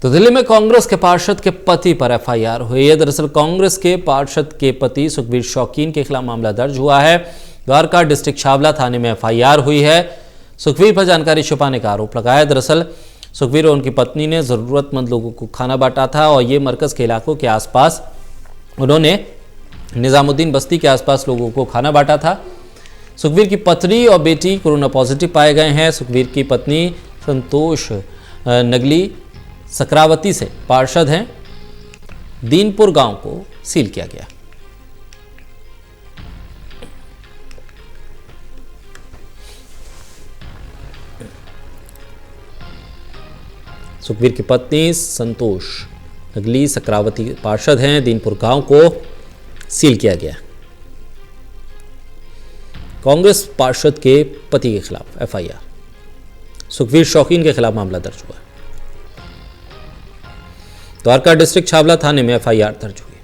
तो दिल्ली में कांग्रेस के पार्षद के पति पर एफआईआर हुई है। दरअसल कांग्रेस के पार्षद के पति सुखबीर शौकीन के खिलाफ मामला दर्ज हुआ है। द्वारका डिस्ट्रिक्ट छावला थाने में एफआईआर हुई है। सुखबीर पर जानकारी छुपाने का आरोप लगाया। दरअसल सुखबीर और उनकी पत्नी ने जरूरतमंद लोगों को खाना बांटा था और ये मरकज के इलाकों के आसपास उन्होंने निजामुद्दीन बस्ती के आसपास लोगों को खाना बांटा था। सुखबीर की पत्नी और बेटी कोरोना पॉजिटिव पाए गए हैं। सुखबीर की पत्नी संतोष नगली सक्रावती से पार्षद हैं। दीनपुर गांव को सील किया गया। सुखबीर की पत्नी संतोष नगली सक्रावती पार्षद हैं। दीनपुर गांव को सील किया गया। कांग्रेस पार्षद के पति के खिलाफ एफआईआर। सुखबीर शौकीन के खिलाफ मामला दर्ज हुआ। द्वारका डिस्ट्रिक्ट छावला थाने में एफआईआर दर्ज हुई।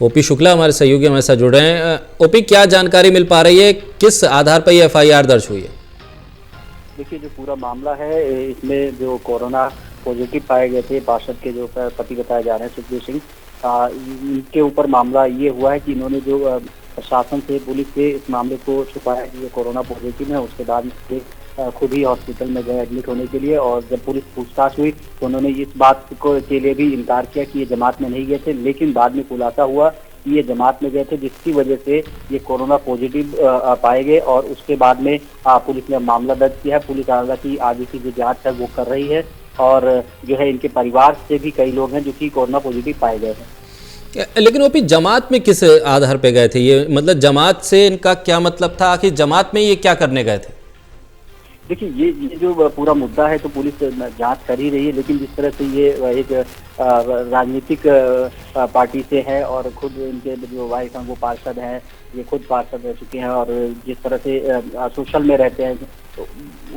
ओपी शुक्ला हमारे सहयोगी हमारे साथ जुड़ रहे हैं। ओपी, क्या जानकारी मिल पा रही है, किस आधार पर यह एफआईआर दर्ज हुई है? देखिए, जो पूरा मामला है इसमें जो कोरोना पॉजिटिव पाए गए थे पार्षद के जो पति बताए जा रहे हैं सुखबीर सिंह, इनके ऊपर मामला ये हुआ है कि इन्होंने जो प्रशासन से पुलिस से इस मामले को छुपाया कि ये कोरोना पॉजिटिव है। उसके बाद खुद ही हॉस्पिटल में गए एडमिट होने के लिए, और जब पुलिस पूछताछ हुई तो उन्होंने इस बात को के लिए भी इनकार किया कि ये जमात में नहीं गए थे। लेकिन बाद में खुलासा हुआ कि ये जमात में गए थे, जिसकी वजह से ये कोरोना पॉजिटिव पाए गए। और उसके बाद में पुलिस ने मामला दर्ज किया है। पुलिस हालांकि आगे की जो जाँच है वो कर रही है, और जो है इनके परिवार से भी कई लोग हैं जो कि कोरोना पॉजिटिव पाए गए हैं। लेकिन ओपी, जमात में किस आधार पे गए थे? ये मतलब जमात से इनका क्या मतलब था? आखिर जमात में ये क्या करने गए थे? देखिए, ये जो पूरा मुद्दा है तो पुलिस जांच कर ही रही है। लेकिन जिस तरह से ये एक राजनीतिक पार्टी से है और खुद इनके जो वाइफ हैं वो पार्षद हैं, ये खुद पार्षद रह चुके हैं, और जिस तरह से सोशल में रहते हैं तो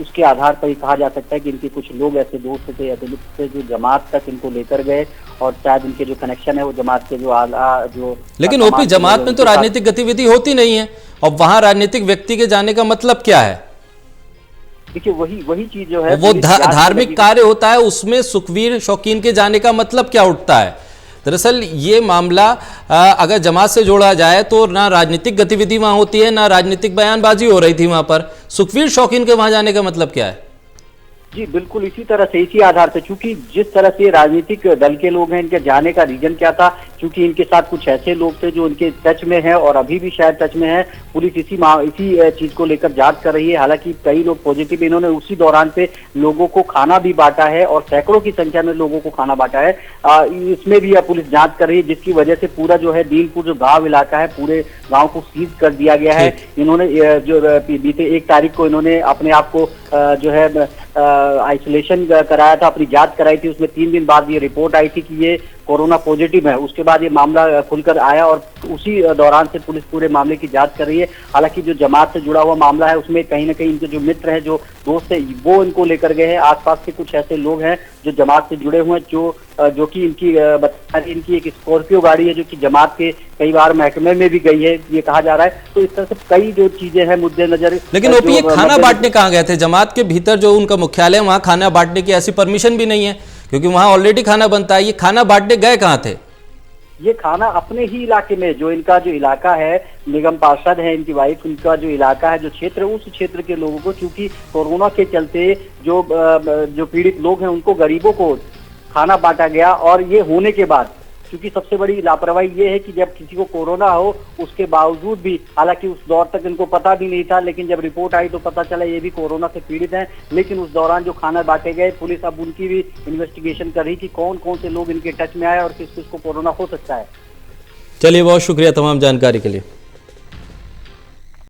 उसके आधार पर ही कहा जा सकता है कि इनके कुछ लोग ऐसे दोस्त थे या थे जो जमात तक इनको लेकर गए, और शायद इनके जो कनेक्शन है वो जमात के जो आला जो। लेकिन ओपी, जमात में तो राजनीतिक गतिविधि होती नहीं है, और वहां राजनीतिक व्यक्ति के जाने का मतलब क्या है? देखिए, वही चीज जो है वो धार्मिक कार्य होता है, उसमें सुखबीर शौकीन के जाने का मतलब क्या उठता है? दरअसल ये मामला अगर जमात से जोड़ा जाए तो ना राजनीतिक गतिविधि वहां होती है, ना राजनीतिक बयानबाजी हो रही थी वहां पर। सुखबीर शौकीन के वहां जाने का मतलब क्या है? जी बिल्कुल, इसी तरह से, इसी आधार से, चूंकि जिस तरह से राजनीतिक दल के लोग हैं, इनके जाने का रीजन क्या था, क्योंकि इनके साथ कुछ ऐसे लोग थे जो इनके टच में हैं और अभी भी शायद टच में है। पुलिस इसी चीज को लेकर जांच कर रही है। हालांकि कई लोग पॉजिटिव, इन्होंने उसी दौरान पे लोगों को खाना भी बांटा है और सैकड़ों की संख्या में लोगों को खाना बांटा है। इसमें भी पुलिस जांच कर रही है, जिसकी वजह से पूरा जो है दीनपुर जो गाँव इलाका है, पूरे गाँव को सीज कर दिया गया है। इन्होंने जो बीते 1 तारीख को इन्होंने अपने आप को जो है आइसोलेशन कराया था, अपनी जांच कराई थी। उसमें 3 दिन बाद ये रिपोर्ट आई थी कि ये कोरोना पॉजिटिव है। उसके बाद ये मामला खुलकर आया और उसी दौरान से पुलिस पूरे मामले की जांच कर रही है। हालांकि जो जमात से जुड़ा हुआ मामला है उसमें कहीं ना कहीं इनके जो मित्र हैं, जो दोस्त हैं, वो इनको लेकर गए हैं। आसपास के कुछ ऐसे लोग हैं जो जमात से जुड़े हुए हैं, जो कि इनकी इनकी एक स्कॉर्पियो गाड़ी है जो कि जमात के कई बार महकमे में भी गई है, ये कहा जा रहा है। तो इस तरह से कई जो चीजें हैं मुद्दे नजर। लेकिन ओपी, ये खाना बांटने कहाँ गए थे? जमात के भीतर जो उनका मुख्यालय, वहां खाना बांटने की ऐसी परमिशन भी नहीं है, क्योंकि वहां ऑलरेडी खाना बनता है। ये खाना बांटने गए कहाँ थे? ये खाना अपने ही इलाके में, जो इनका जो इलाका है, निगम पार्षद है, इनकी वाइफ, उनका जो इलाका है, जो क्षेत्र, उस क्षेत्र के लोगों को, क्योंकि कोरोना के चलते जो पीड़ित लोग हैं उनको, गरीबों को खाना बांटा गया। और ये होने के बाद, क्योंकि सबसे बड़ी लापरवाही ये है कि जब किसी को कोरोना हो उसके बावजूद भी, हालांकि उस दौर तक इनको पता भी नहीं था, लेकिन जब रिपोर्ट आई तो पता चला ये भी कोरोना से पीड़ित हैं। लेकिन उस दौरान जो खाना बांटे गए, पुलिस अब उनकी भी इन्वेस्टिगेशन कर रही कि कौन कौन से लोग इनके टच में आए और किस किस को कोरोना हो सकता है। चलिए, बहुत शुक्रिया तमाम जानकारी के लिए।